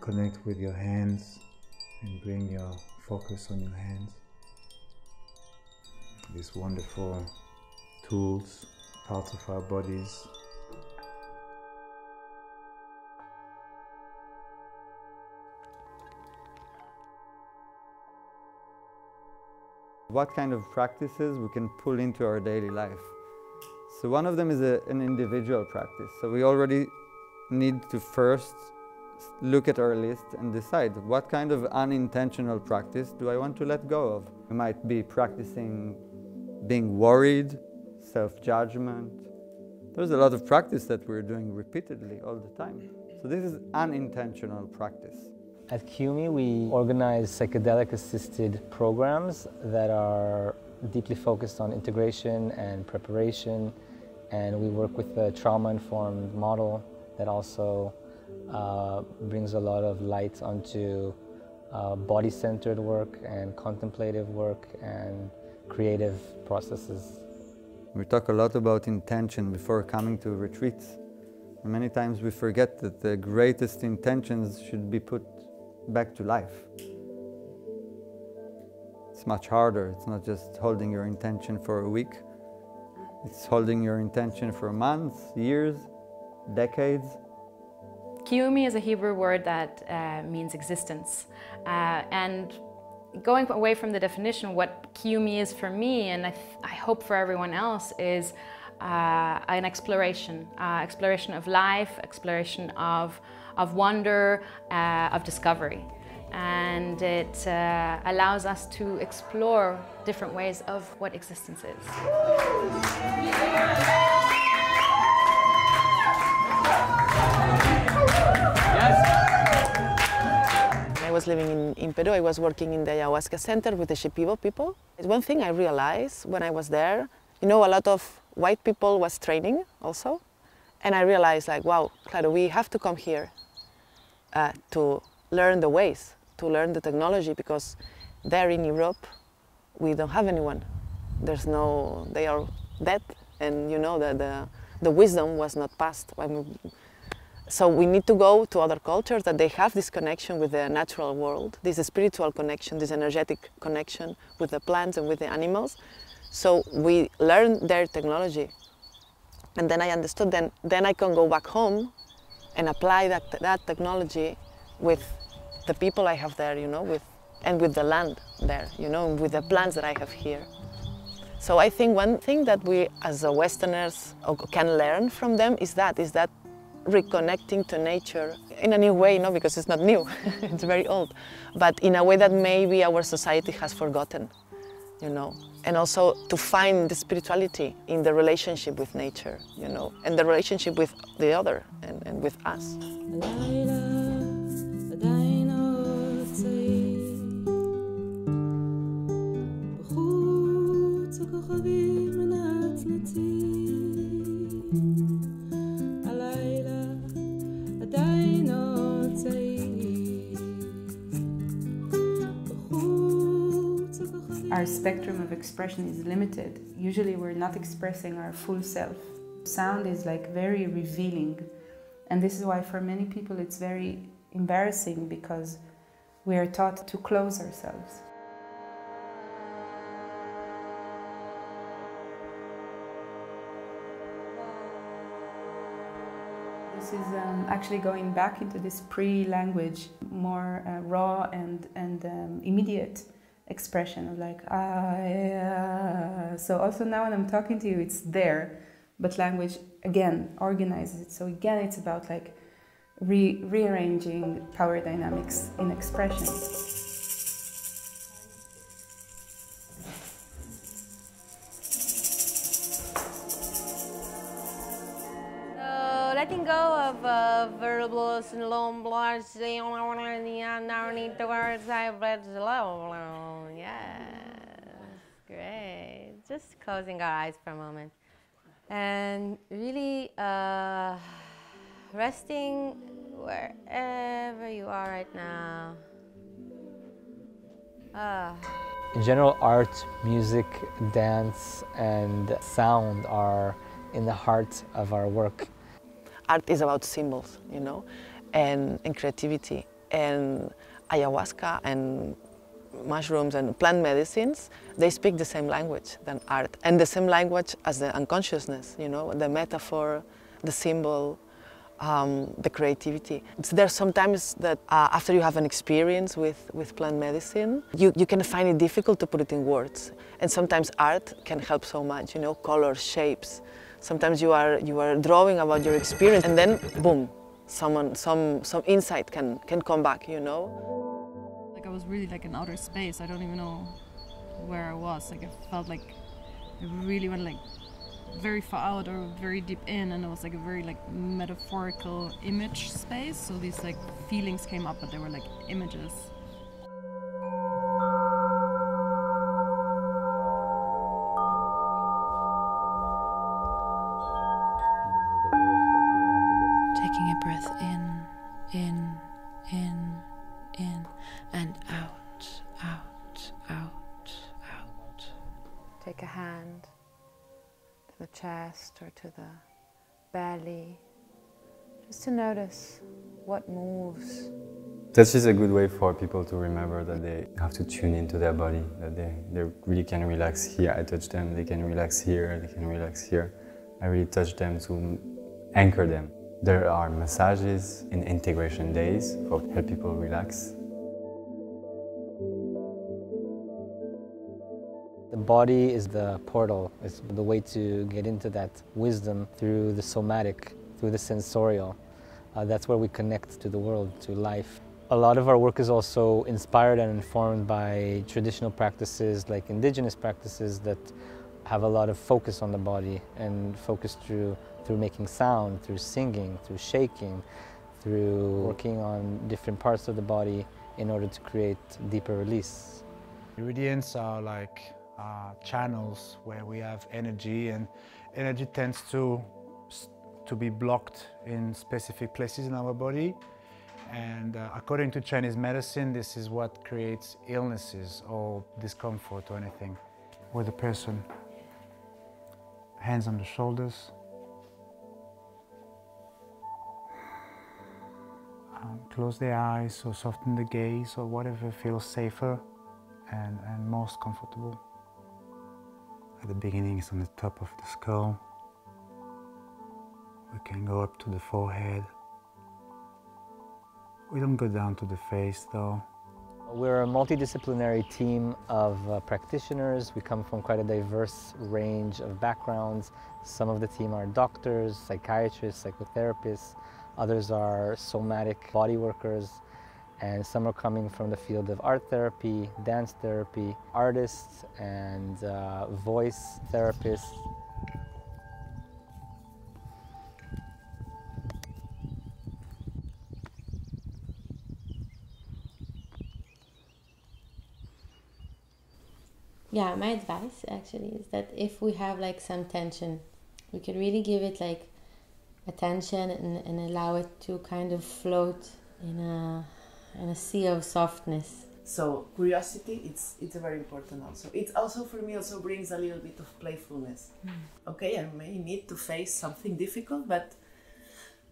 connect with your hands and bring your focus on your hands. These wonderful tools, parts of our bodies. What kind of practices we can pull into our daily life? So one of them is an individual practice. So we already need to first look at our list and decide what kind of unintentional practice do I want to let go of. We might be practicing being worried, self-judgment. There's a lot of practice that we're doing repeatedly all the time. So this is unintentional practice. At Kiyumi, we organize psychedelic-assisted programs that are deeply focused on integration and preparation, and we work with a trauma-informed model that also brings a lot of light onto body-centered work and contemplative work and creative processes. We talk a lot about intention before coming to retreats. And many times we forget that the greatest intentions should be put back to life. It's much harder. It's not just holding your intention for a week. It's holding your intention for months, years, decades. Kiyumi is a Hebrew word that means existence. And going away from the definition, what Kiyumi is for me, and I hope for everyone else, is an exploration. Exploration of life, exploration of wonder, of discovery. And it allows us to explore different ways of what existence is. I was living in Peru. I was working in the ayahuasca center with the Shipibo people. One thing I realized when I was there, you know, a lot of white people was training also. And I realized, like, wow, claro, we have to come here to learn the ways, to learn the technology, because there in Europe, we don't have anyone. There's no, they are dead, and you know that the wisdom was not passed. I mean, so we need to go to other cultures that they have this connection with the natural world, this spiritual connection, this energetic connection with the plants and with the animals. So we learn their technology. And then I understood, then I can go back home and apply that technology with the people I have there, you know, and with the land there, you know, with the plants that I have here. So I think one thing that we as Westerners can learn from them is that reconnecting to nature in a new way, you know, because it's not new, it's very old, but in a way that maybe our society has forgotten, you know, and also to find the spirituality in the relationship with nature, you know, and the relationship with the other and with us. Our spectrum of expression is limited. Usually we're not expressing our full self. Sound is like very revealing, and this is why for many people it's very embarrassing, because we are taught to close ourselves. This is actually going back into this pre-language, more raw and immediate expression of like, so also now when I'm talking to you, it's there, but language, again, organizes it. So again, it's about like rearranging power dynamics in expression. Letting go of variables and long blocks. Yes, great. Just closing our eyes for a moment. And really resting wherever you are right now. In general, art, music, dance, and sound are in the heart of our work. Art is about symbols, you know, and creativity. and ayahuasca and mushrooms and plant medicines, they speak the same language than art, and the same language as the unconsciousness, you know, the metaphor, the symbol, the creativity. It's there sometimes that after you have an experience with plant medicine, you can find it difficult to put it in words, and sometimes art can help so much, you know, colors, shapes. Sometimes you are drawing about your experience, and then boom, some insight can come back, you know. Like I was really like in outer space. I don't even know where I was. Like I felt like I really went like very far out or very deep in, and it was like a very like metaphorical image space. So these like feelings came up, but they were like images. Taking a breath in, and out, out, out, out. Take a hand to the chest or to the belly, just to notice what moves. That's just a good way for people to remember that they have to tune into their body, that they really can relax here. I touch them, they can relax here, they can relax here. I really touch them to anchor them. There are massages and integration days for help people relax. The body is the portal, it's the way to get into that wisdom through the somatic, through the sensorial. That's where we connect to the world, to life. A lot of our work is also inspired and informed by traditional practices like indigenous practices that have a lot of focus on the body and focus through making sound, through singing, through shaking, through working on different parts of the body in order to create deeper release. Meridians are like channels where we have energy, and energy tends to be blocked in specific places in our body. And according to Chinese medicine, this is what creates illnesses or discomfort or anything. With a person, hands on the shoulders, close the eyes or soften the gaze or whatever feels safer and most comfortable. At the beginning, it's on the top of the skull. We can go up to the forehead. We don't go down to the face though. We're a multidisciplinary team of practitioners. We come from quite a diverse range of backgrounds. Some of the team are doctors, psychiatrists, psychotherapists. Others are somatic body workers. And some are coming from the field of art therapy, dance therapy, artists, and voice therapists. Yeah, my advice actually is that if we have like some tension, we can really give it like attention and allow it to kind of float in a sea of softness. So curiosity, it's very important also. It also for me also brings a little bit of playfulness. Okay, I may need to face something difficult, but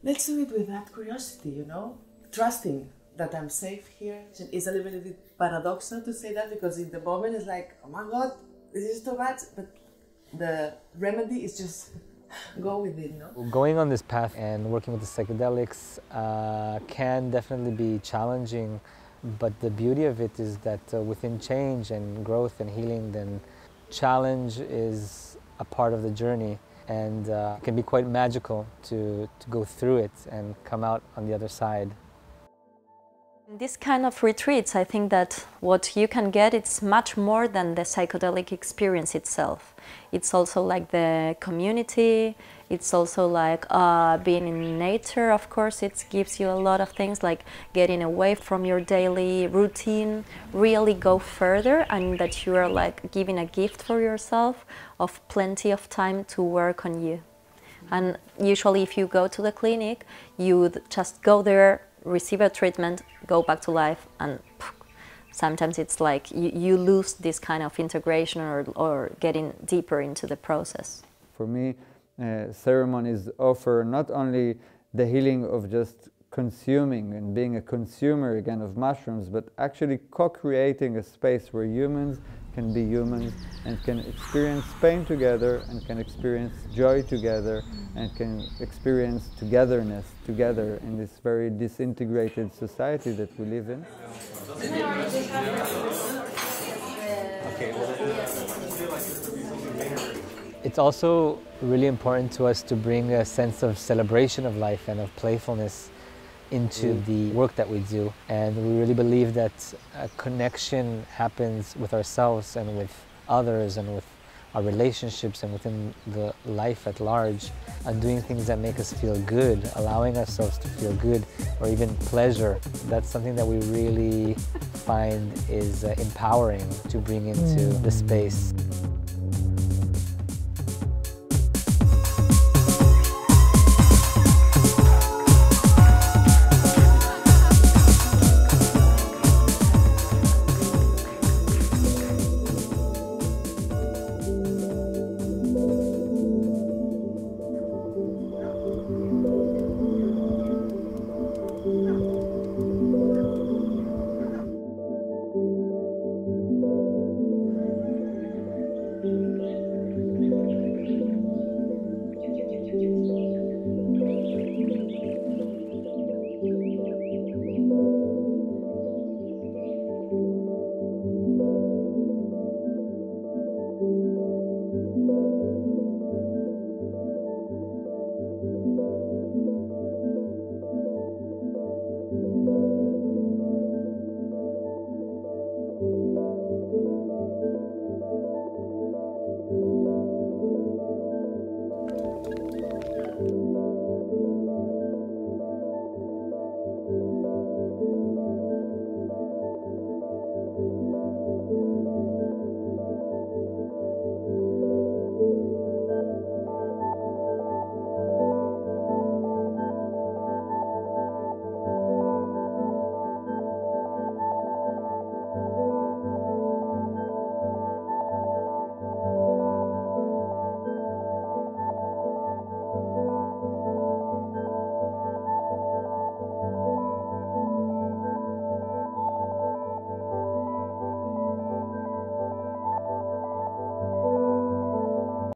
let's do it with that curiosity, you know, trusting that I'm safe here. It's a little bit paradoxical to say that because in the moment it's like, oh my God, this is too much, but the remedy is just go with it, no? Going on this path and working with the psychedelics can definitely be challenging, but the beauty of it is that within change and growth and healing, then challenge is a part of the journey, and it can be quite magical to go through it and come out on the other side. This kind of retreats, I think that what you can get, it's much more than the psychedelic experience itself. It's also like the community, it's also like being in nature, of course. It gives you a lot of things like getting away from your daily routine, really go further, and that you are like giving a gift for yourself of plenty of time to work on you. And usually if you go to the clinic, you just go there, receive a treatment, go back to life, and sometimes it's like you lose this kind of integration or getting deeper into the process. For me, ceremonies offer not only the healing of just consuming and being a consumer again of mushrooms, but actually co-creating a space where humans can be humans and can experience pain together and can experience joy together and can experience togetherness together in this very disintegrated society that we live in. It's also really important to us to bring a sense of celebration of life and of playfulness into the work that we do. And we really believe that a connection happens with ourselves and with others and with our relationships and within the life at large, and doing things that make us feel good, allowing ourselves to feel good or even pleasure. That's something that we really find is empowering to bring into the space.